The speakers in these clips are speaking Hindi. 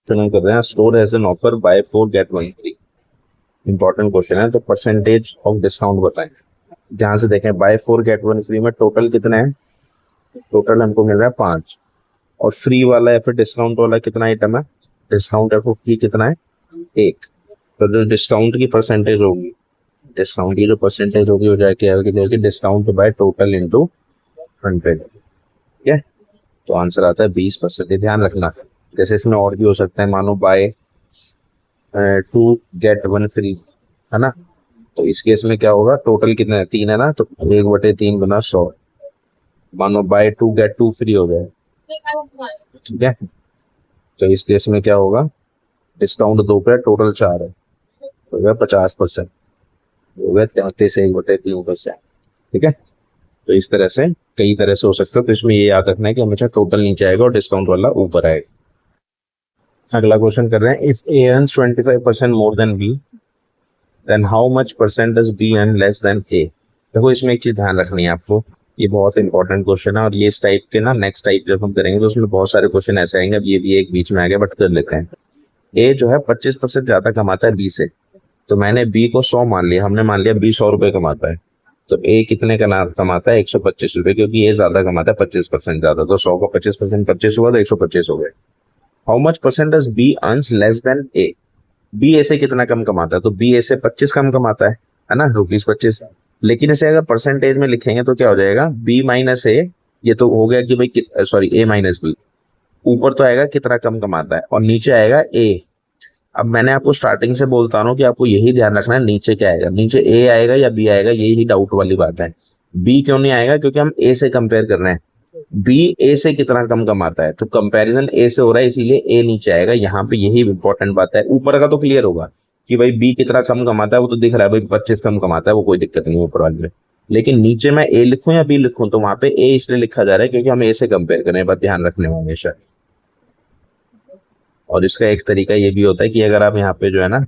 क्वेश्चन हम कर रहे हैं, store has an offer buy 4 get 1 free. Important question है, तो परसेंटेज ऑफ डिस्काउंट बताएं। जहां से देखें बाय 4 गेट 1 फ्री में टोटल कितना है, टोटल हमको मिल रहा है 5, और फ्री वाला या फिर डिस्काउंट वाला कितना आइटम है, डिस्काउंट है वो फ्री कितना है 1। तो जो डिस्काउंट की परसेंटेज होगी, डिस्काउंट की जो परसेंटेज होगी हो जाएगी डिस्काउंट बाय टोटल इंटू 100। ठीक है, तो आंसर आता है 20%। ध्यान रखना, जैसे इसमें और भी हो सकता है, मानो बाय 2 गेट 1 फ्री है ना, तो इस केस में क्या होगा, टोटल कितना है 3 है ना, तो 1/3 गुना 100। मानो बाय 2 गेट 2 फ्री हो गया, ठीक है, तो इस केस में क्या होगा, डिस्काउंट 2 पे टोटल 4 है, तो गया 50%, हो गया 33 1/3%। ठीक है, तो इस तरह से कई तरह से हो सकता है, तो इसमें ये याद रखना है कि हमेशा टोटल नीचे आएगा और डिस्काउंट वाला ऊपर आएगा। अगला क्वेश्चन कर रहे हैं, if A earns 25% more than B then how much percent does B earn less than A. देखो इसमें एक चीज ध्यान रखनी है आपको, ये बहुत इंपॉर्टेंट क्वेश्चन है, और ये इस टाइप के ना नेक्स्ट टाइप जब हम करेंगे तो उसमें बहुत सारे क्वेश्चन ऐसे आएंगे। अब ये भी एक बीच में आ गया, बट कर लेते हैं। ए जो है 25% ज्यादा कमाता है बी से, तो मैंने बी को 100 मान लिया, हमने मान लिया बी 100 रुपए कमाता है, तो ए कितने का कमाता है 125 रुपए, क्योंकि ए ज्यादा कमाता है 25% ज्यादा, तो 100 का 25% 25 हुआ तो 125 हो गए। How much percent does B earns less than A, B A से कितना कम कमाता है, तो बी ए से 25 कम कमाता है ना, ₹25। लेकिन इसे अगर परसेंटेज में लिखेंगे तो क्या हो जाएगा, बी माइनस ए, ये तो हो गया कि भाई सॉरी ए माइनस बी, ऊपर तो आएगा कितना कम कमाता है और नीचे आएगा ए। अब मैंने आपको स्टार्टिंग से बोलता हूँ कि आपको यही ध्यान रखना है, नीचे क्या आएगा, नीचे ए आएगा या बी आएगा, यही डाउट वाली बात है। बी क्यों नहीं आएगा, क्योंकि हम ए से कंपेयर कर रहे हैं, बी ए से कितना कम कमाता है, तो कंपैरिजन ए से हो रहा है, इसीलिए ए नीचे आएगा। यहाँ पे यही इंपॉर्टेंट बात है, ऊपर का तो क्लियर होगा कि भाई बी कितना कम कमाता है, वो तो दिख रहा है भाई 25 कम कमाता है, वो कोई दिक्कत नहीं है ऊपर वाले में। लेकिन नीचे मैं ए लिखूं या बी लिखूं, तो वहां पे ए इसलिए लिखा जा रहा है क्योंकि हम ए से कंपेयर कर रहे हैं, बात ध्यान रखने में हमेशा। और इसका एक तरीका ये भी होता है कि अगर आप यहाँ पे जो है ना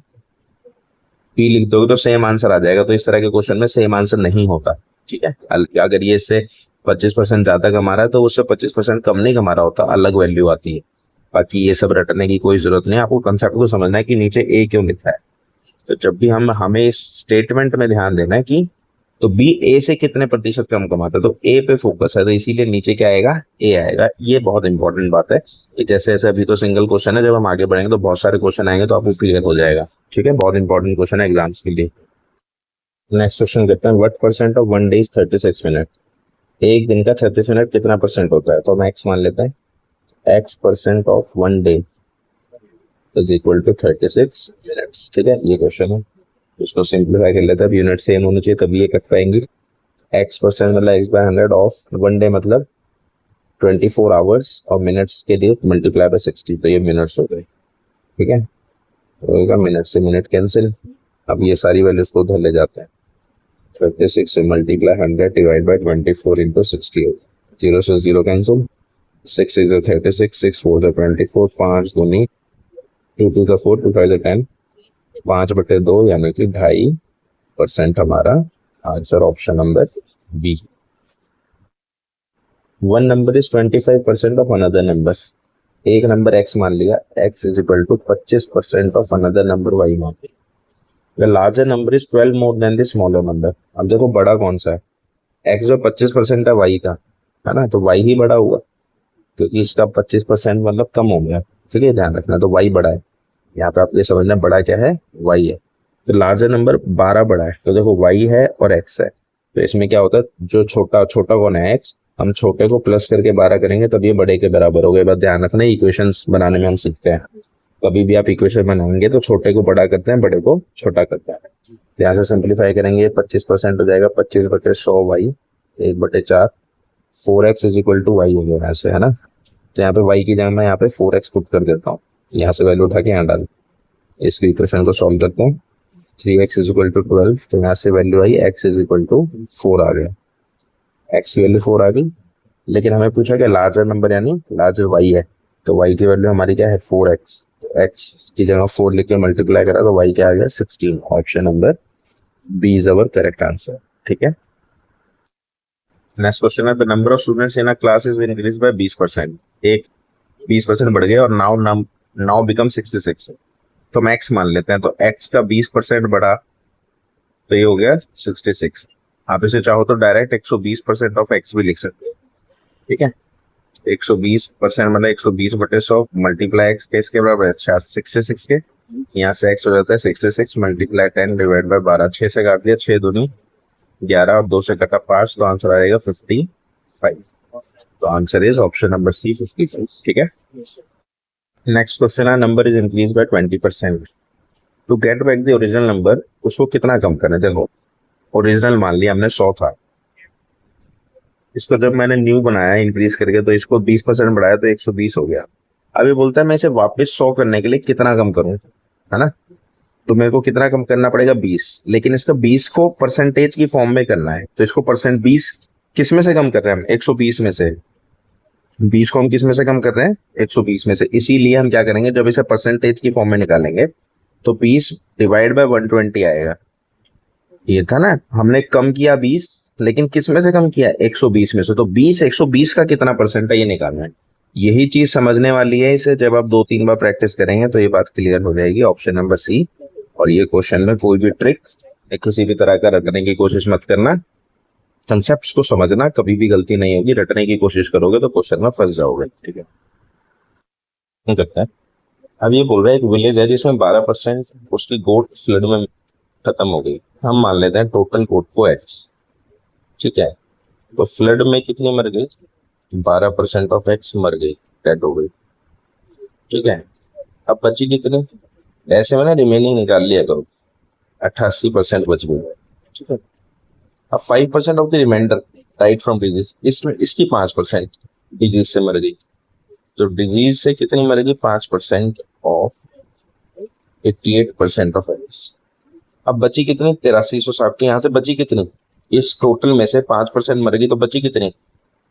पी लिख दोगे तो सेम आंसर आ जाएगा, तो इस तरह के क्वेश्चन में सेम आंसर नहीं होता। ठीक है, अगर ये इससे 25% ज्यादा कमा रहा है तो उससे 25% कम नहीं कमा रहा होता, अलग वैल्यू आती है। बाकी ये सब रटने की कोई जरूरत नहीं है, आपको कंसेप्ट को समझना है कि नीचे ए क्यों लिखा है। तो जब भी हमें इस स्टेटमेंट में ध्यान देना है कि तो बी ए से कितने प्रतिशत कम कमाता है, तो ए पे फोकस है, तो इसीलिए नीचे क्या आएगा, ए आएगा। ये बहुत इंपॉर्टेंट बात है। जैसे जैसे अभी तो सिंगल क्वेश्चन है, जब हम आगे बढ़ेंगे तो बहुत सारे क्वेश्चन आएंगे तो आपको क्लियर हो जाएगा। ठीक है, बहुत इंपॉर्टेंट क्वेश्चन है एग्जाम्स के लिए। नेक्स्ट क्वेश्चन कहते हैं, what percent of one day is 36 minute. एक दिन का 36 मिनट कितना परसेंट होता है, तो हम एक्स मान लेते हैं, X percent of one day is equal to 36 minutes. ठीक है, ये क्वेश्चन है, इसको सिंप्लीफाई कर लेते हैं। यूनिट सेम होनी चाहिए तभी ये कट पाएंगे। एक्स परसेंट मतलब X by 100 of one day मतलब 24 आवर्स, और मिनट्स के लिए मल्टीप्लाई बाय 60, तो ये मिनट्स हो गए। ठीक है, होगा मिनट से मिनट कैंसिल। अब ये सारी वैल्यूज को उधर ले जाते हैं, 36 से मल्टीप्लाई 100 डिवाइड बाय 24 इंटू 60, 0 से 0 कैंसिल, 6 इज 36, 6 4 is 24, 5 दूनी 2 2 is 4, 2 5 is 10, 5/2 यानी कि 2.5% हमारा answer option number B. One number is 25% of another number. एक नंबर एक्स मान लिया, X is equal to 25% of another number Y मान लिया। The larger number is 12 more than the smaller number. अब देखो बड़ा कौन सा है, एक्स जो 25% है वाई का, है ना, तो वाई ही बड़ा हुआ क्योंकि इसका 25% मतलब कम हो गया। ठीक है, ध्यान रखना, तो वाई बड़ा है। यहाँ पे आपको समझना बड़ा क्या है, वाई है। तो लार्जर नंबर 12 बड़ा है, तो देखो वाई है और एक्स है, तो इसमें क्या होता है, जो छोटा छोटा कौन है एक्स, हम छोटे को प्लस करके 12 करेंगे तब ये बड़े के बराबर हो गए। बस ध्यान रखना, इक्वेशंस बनाने में हम सीखते हैं, कभी भी आप इक्वेशन बनाएंगे तो छोटे को बड़ा करते हैं, बड़े को छोटा करते हैं। तो यहाँ से सिंप्लीफाई करेंगे, 25% हो जाएगा 25/100 Y 1/4, 4x is equal to Y हो गया ऐसे, है ना। तो यहाँ पे y की जगह मैं यहाँ पे 4x पुट कर देता हूँ, यहाँ से वैल्यू उठा के यहाँ डाल, इस इक्वेशन को सॉल्व करते हैं। 3x इज इक्वल टू 12, तो यहाँ से वैल्यू आई x इज इक्वल टू 4 आ गया, x की वैल्यू 4 आ गई। लेकिन हमें पूछा कि लार्जर नंबर यानी लार्जर y है, तो y की वैल्यू हमारी क्या है 4x, तो x की जगह 4 लिख के मल्टीप्लाई करा तो y क्या आ गया 16। Option number B is our correct answer. ठीक है, नेक्स्ट क्वेश्चन है, the number of students in a class is increase by 20%। एक 20% बढ़ गया और नाउ नाउ बिकम 66। तो मैक्स मान लेते हैं, तो x का 20% बढ़ा तो ये हो गया 66। आप इसे चाहो तो डायरेक्ट 120% ऑफ x भी लिख सकते हैं। ठीक है, 120% मतलब 120/100 मल्टीप्लाई x के इसके बराबर है 66 के। यहाँ से x हो जाता है 66 मल्टीप्लाई 10 डिवाइड बाय 12। 6 से काट दिया, 6 दूनी 11 और 2 से कटा 5, तो आंसर आएगा 55। तो answer is option number C 55। ठीक है, नेक्स्ट क्वेश्चन है number is increase by 20%। To get back the original number, उसको कितना कम करना। देखो ओरिजिनल मान लिया हमने 100 था, इसको जब मैंने न्यू बनाया इंक्रीज करके तो इसको 20% बढ़ाया तो 120 हो गया। अभी बोलता है मैं इसे वापस 100 करने के लिए कितना कम करूं, है ना। तो मेरे को कितना कम करना पड़ेगा 20, लेकिन इसका 20 को परसेंटेज की फॉर्म में करना है। तो इसको परसेंट 20 किस में से कम कर रहे हैं हम, 120 में से। 20 को हम किस में से कम कर रहे हैं, 120 में से। इसीलिए हम क्या करेंगे, जब इसे परसेंटेज की फॉर्म में निकालेंगे तो 20 डिवाइड बाय 120 आएगा। ये था ना, हमने कम किया 20, लेकिन किस में से कम किया, 120 में से। तो 20 120 का कितना परसेंट है ये निकालना है। यही चीज समझने वाली है, इसे जब आप 2-3 बार प्रैक्टिस करेंगे तो ये बात क्लियर हो जाएगी। Option number C. और ये क्वेश्चन में कोई भी ट्रिक किसी भी तरह का रटने की कोशिश मत करना, कंसेप्ट को समझना, कभी भी गलती नहीं होगी। रटने की कोशिश करोगे तो क्वेश्चन में फंस जाओगे। ठीक है, करता है। अब ये बोल रहा है एक विलेज है जिसमें 12% उसकी गोट फ्लड में खत्म हो गई। हम मान लेते हैं टोटल गोट को एक्स। ठीक है, तो फ्लड में कितनी मर गई, 12% ऑफ एक्स मर गई, डेड हो गई। ठीक है, अब बची कितनी, ऐसे में ना रिमेनिंग निकाल लिया करो, 88% बच गई। ठीक है, अब 5% of the reminder died from disease, इसमें इसकी 5% डिजीज से मर गई। तो डिजीज से कितनी मरेगी, 5% ऑफ 88% ऑफ एक्स। अब बची कितनी, 8360। यहाँ से बची कितनी, इस टोटल में से 5% मरेगी तो बची कितनी,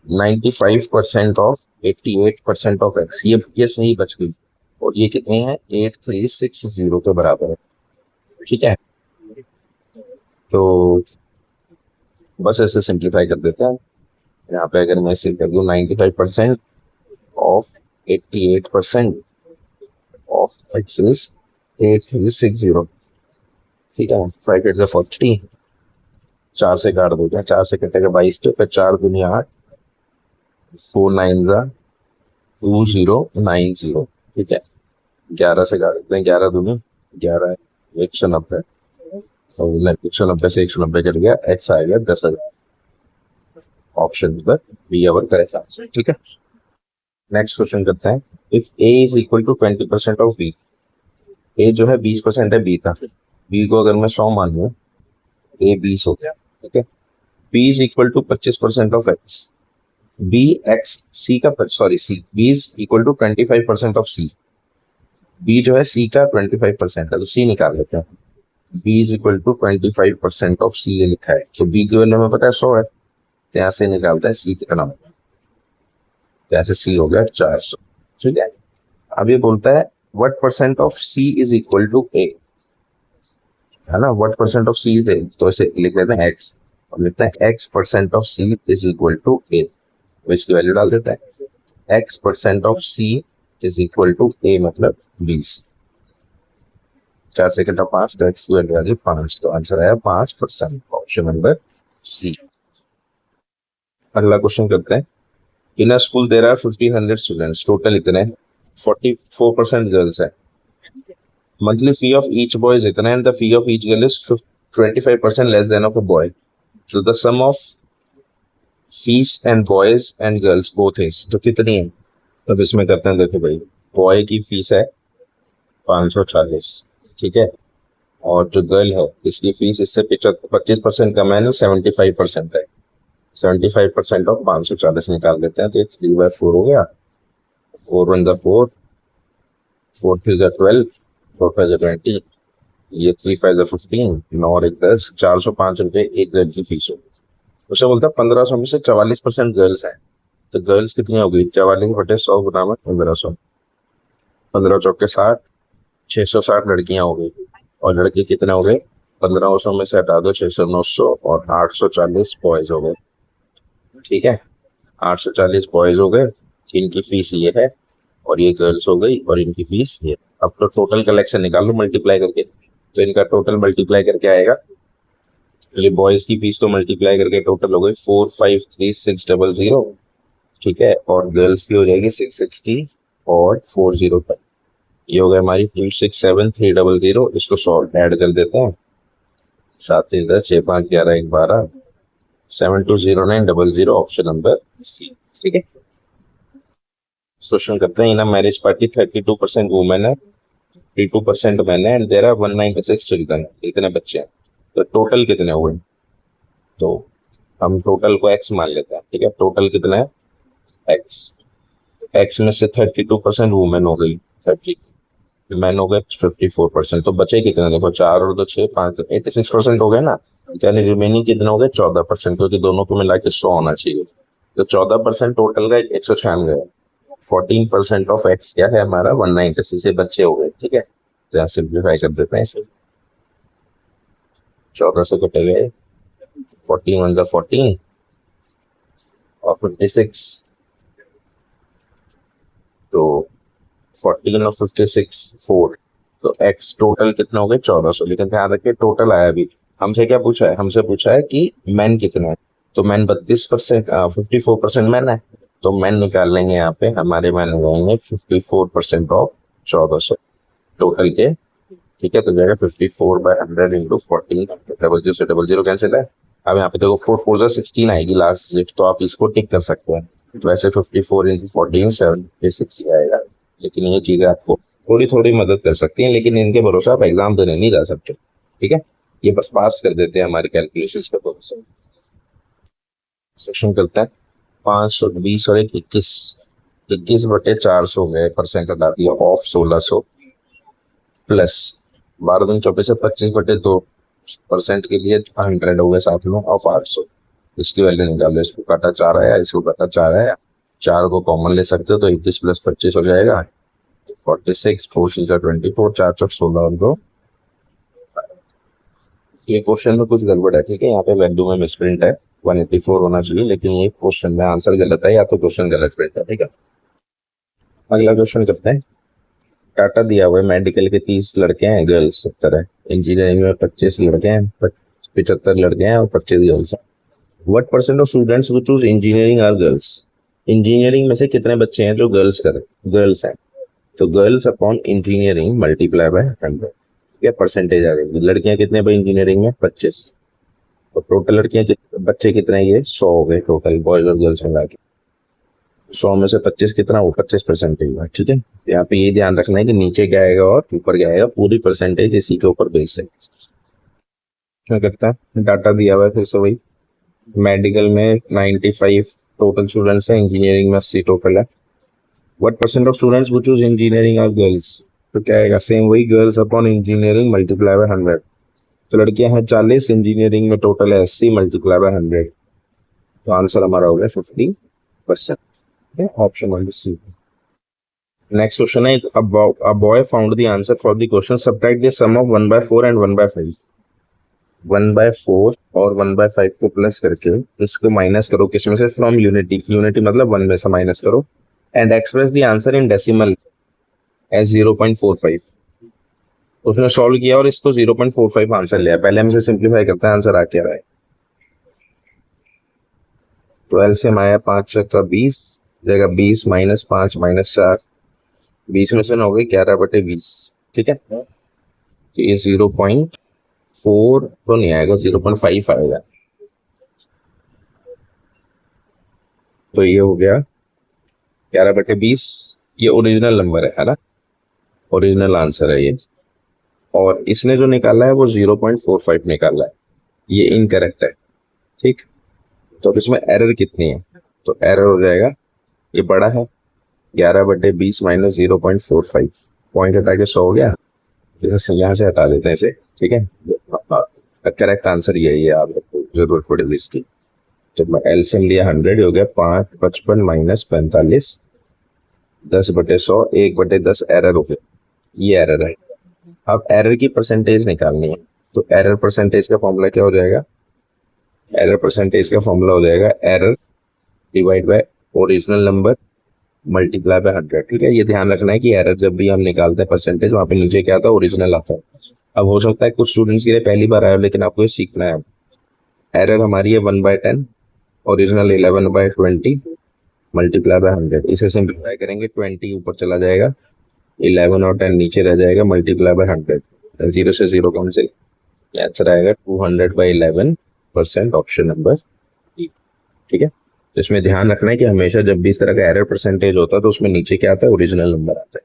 95% ऑफ 88% ऑफ एक्स। ये सही बच गई, और ये कितनी है, 8360 के बराबर है। ठीक है, तो बस ऐसे सिंप्लीफाई कर देते हैं। यहाँ पे अगर मैं इसे कर दूं 95% ऑफ 88% ऑफ एक्स इज 8360। ठीक है, 5 8 40, 4 से काट देते हैं, 4 से कटेगा 22, तो फिर 4 दूनी 8, 4 9 2090। ठीक है, 11 से काट देते हैं, 11 दूनी 11, 190, 190 से 190 कट गया, एक्स आ गया 10,000। Option number B our correct answer. ठीक है, नेक्स्ट क्वेश्चन करते हैं। If A is equal to 20% of B, A जो है 20% है बी का, बी को अगर मैं 100 मान लूं, ए 20 हो गया। ठीक है, B is equal to 25% of X, B X C का, sorry C, B is equal to 25% of C. B जो है सी का 25% है, तो सी निकाल लेते हैं। B is equal to 25% of C, ये लिखा है, तो बी की वैल्यू हमें पता है 100 है, तो यहाँ से निकालता है सी कितना होगा, जैसे सी हो गया 400। ठीक है, अब ये बोलता है what percent of C is equal to A, है ना, what percent of C is A, तो इसे लिख लेते हैं एक्स, और लिखते हैं X percent of C is equal to A, तो इसकी वैल्यू डाल देते हैं, X percent of C is equal to A मतलब 20। 4 से कटा 5, तो एक्स की वैल्यू आ गई 5, तो आंसर आया 5%, ऑप्शन नंबर सी। अगला क्वेश्चन करते हैं। In a school there are 1500 students, total इतने 44% गर्ल्स है। Monthly fee of each boy is इतना, and the fee of each girl is 25% less than of a boy, तो the sum of fees and boys and girls both is, तो कितनी है। तब इसमें करते हैं, देखो भाई बॉय की फीस है 540, ठीक है, और जो गर्ल है इसकी फीस इससे 25% कम है, 75% है। 75% ऑफ 540 निकाल देते हैं, तो ये 3/4 हो गया, 4 1 4, 4 3 12, 4 5 20, ये 3 5 15, 9 और 1 10, 405 रुपए एक गर्ल की फीस होगी। उसे बोलता है 1500 में से 44% गर्ल्स है, तो गर्ल्स कितनी हो गई, 44/100 गुना में 1500, 15 चौके 60, 660 लड़कियां हो गई, और लड़के कितने हो गए, 1500 में से हटा दो 600 900, और 840 बॉयज हो गए। ठीक है, 840 बॉयज हो गए, इनकी फीस ये है, और ये गर्ल्स हो गई और इनकी फीस ये। अब तो टोटल कलेक्शन निकाल लो मल्टीप्लाई करके, तो इनका टोटल मल्टीप्लाई करके आएगा, ये बॉयज की फीस तो मल्टीप्लाई करके टोटल हो गई 453600, ठीक है, और गर्ल्स की हो जाएगी 660 और 405। ये हो गया हमारी 267300। इसको सॉल्व ऐड कर देते हैं, 7 3 10 6 5 11 1 12 720900, ऑप्शन नंबर सी, ठीक है। क्वेश्चन करते हैं, in a marriage party 32% women है, 32% मैन है, एंड देयर आर 196 चिल्ड्रन। इतने बच्चे हैं, तो टोटल कितने हुए? तो हम टोटल को एक्स मान लेते हैं, ठीक है। टोटल कितना है? एक्स। एक्स में से 32% वुमेन हो गई, 30 मैन हो गए 54%, तो बचे कितने? देखो 4 और 2 6 5 86% हो गए ना, यानी रिमेनिंग कितने हो गए? 14%, क्योंकि दोनों को मिला के 100 होना चाहिए। तो 14% टोटल का 196 है। 14% ऑफ एक्स क्या है हमारा? 196 से बच्चे हो गए, ठीक है। तो यहाँ सिंप्लीफाई कर देते हैं इसे, 14 से कटे गए 14 1 14 और 56, तो 14 और 56 4, तो एक्स टोटल कितना हो गया? 1400। लेकिन ध्यान रखिए टोटल आया अभी, हमसे क्या पूछा है? हमसे पूछा है कि मैन कितना है, तो मैन 32%, 54% मैन है, तो मैन निकाल लेंगे यहाँ पे, हमारे मैन हो जाएंगे 54% ऑफ 1400 टोटल के, ठीक है। तो जाएगा 54/100 इंटू 14, 00 से 00 कैंसिल है। अब यहाँ पे देखो 4 4 जा 16 आएगी लास्ट डिजिट, तो आप इसको टिक कर सकते हैं। तो वैसे 54 इंटू 14 76 ही आएगा, लेकिन ये चीजें आपको थोड़ी थोड़ी मदद कर सकती हैं, लेकिन इनके भरोसे आप एग्जाम देने नहीं जा सकते, ठीक है। ये बस पास कर देते हैं हमारे कैलकुलेशन के भरोसे। सेक्शन करता है 520 और 21, 21/400 हो गए, परसेंट हटा दिया, ऑफ 1600 प्लस 12 दूनी 24 से 25/2% के लिए 100 हो गए, साथ में ऑफ 800। इसकी वैल्यू निकालो, इसको काटा 4 आया, इसको काटा 4 आया, 4 को कॉमन ले सकते हो, तो 21 + 25 हो जाएगा 46, 4 6 24, 4 4 16 और 2। ये क्वेश्चन में कुछ गड़बड़ है, ठीक है। यहाँ पे वैल्यू में मिसप्रिंट है, 184 होना चाहिए, लेकिन ये क्वेश्चन में आंसर गलत है, या तो क्वेश्चन गलत प्रिंट है, ठीक है। अगला क्वेश्चन करते हैं। डाटा दिया हुआ है, मेडिकल के 30 लड़के हैं, गर्ल्स 70 है, इंजीनियरिंग में 25 लड़के हैं, 75 लड़के हैं और 25 गर्ल्स हैं। What percent of students who choose engineering are girls? Engineering में से कितने बच्चे हैं जो गर्ल्स हैं? तो girls upon engineering multiply by 100, क्या परसेंटेज आ गई? लड़कियां कितने भाई इंजीनियरिंग में? 25, और टोटल लड़कियां बच्चे कितने? ये 100 हो गए टोटल, बॉयज और गर्ल्स मिला के। 100 में से 25 कितना हो? 25% हुआ, ठीक है। यहाँ पे ये ध्यान रखना है कि नीचे क्या आएगा और ऊपर क्या आएगा, पूरी परसेंटेज इसी के ऊपर बेस है। क्या करता है, डाटा दिया हुआ है फिर से वही, मेडिकल में 95 टोटल स्टूडेंट्स हैं, इंजीनियरिंग में 80 टोटल है। What percent of students who choose engineering are girls? तो क्या आएगा? सेम वही, girls upon engineering multiply by 100। तो लड़कियां हैं 40, इंजीनियरिंग में टोटल है 80 मल्टीप्लाई बाय 100, तो आंसर हमारा हो गया 50%, option number C. Next question है, a boy found the answer for the question, subtract the sum of 1/4 and 1/5। 1/4 और 1/5 को प्लस करके इसको माइनस करो, किसमें से? फ्रॉम यूनिटी, यूनिटी मतलब 1 में से माइनस करो, and express the answer in decimal as 0.45। उसने सॉल्व किया और इसको 0.45 आंसर लिया। पहले हम इसे सिंप्लीफाई करते हैं, आंसर आ क्या रहा है? 12 से आया 5 का 20, जगह 20 -5 -4, 20 में से हो गई 11/20, ठीक है। तो ये 0.4 तो नहीं आएगा, 0.5 आएगा, तो ये हो गया 11/20। ये ओरिजिनल नंबर है ना, ओरिजिनल आंसर है ये, और इसने जो निकाला है वो 0.45 निकाला है, ये इनकरेक्ट है, ठीक। तो इसमें एरर कितनी है? तो एरर हो जाएगा, ये बड़ा है 11/20 - 0.45, पॉइंट हटा के 100 हो गया, यहाँ से हटा देते हैं इसे, ठीक है। करेक्ट आंसर यही है, आपको जरूरत पड़ेगी इसकी। तो मैं एलसीएम लिया 100, हो गया 5 55 - 45, 10/100, 1/10 एरर हो गया, ये एरर है। अब एरर की परसेंटेज निकालनी है, तो एरर परसेंटेज का फॉर्मूला क्या हो जाएगा? एरर परसेंटेज का फॉर्मूला हो जाएगा error divide by original number multiply by 100। ठीक है, ये ध्यान रखना है कि एरर जब भी हम निकालते हैं परसेंटेज, वहां पे नीचे क्या आता है, ओरिजिनल आता है। अब हो सकता है कुछ स्टूडेंट्स के लिए पहली बार आया हो, लेकिन आपको ये सीखना है। एरर हमारी है 1/10, ओरिजिनल 11/20, मल्टीप्लाई बाय 100। इसे सिंप्लीफाई करेंगे, 20 ऊपर चला जाएगा, 11 और 10 नीचे रह जाएगा, मल्टीप्लाई बाय 100। जीरो से जीरो कैंसिल, आंसर आएगा 200/11%, ऑप्शन नंबर E। ठीक है, तो इसमें ध्यान रखना है कि हमेशा जब भी इस तरह का एरर परसेंटेज होता है तो उसमें नीचे क्या आता है, ओरिजिनल नंबर आता है।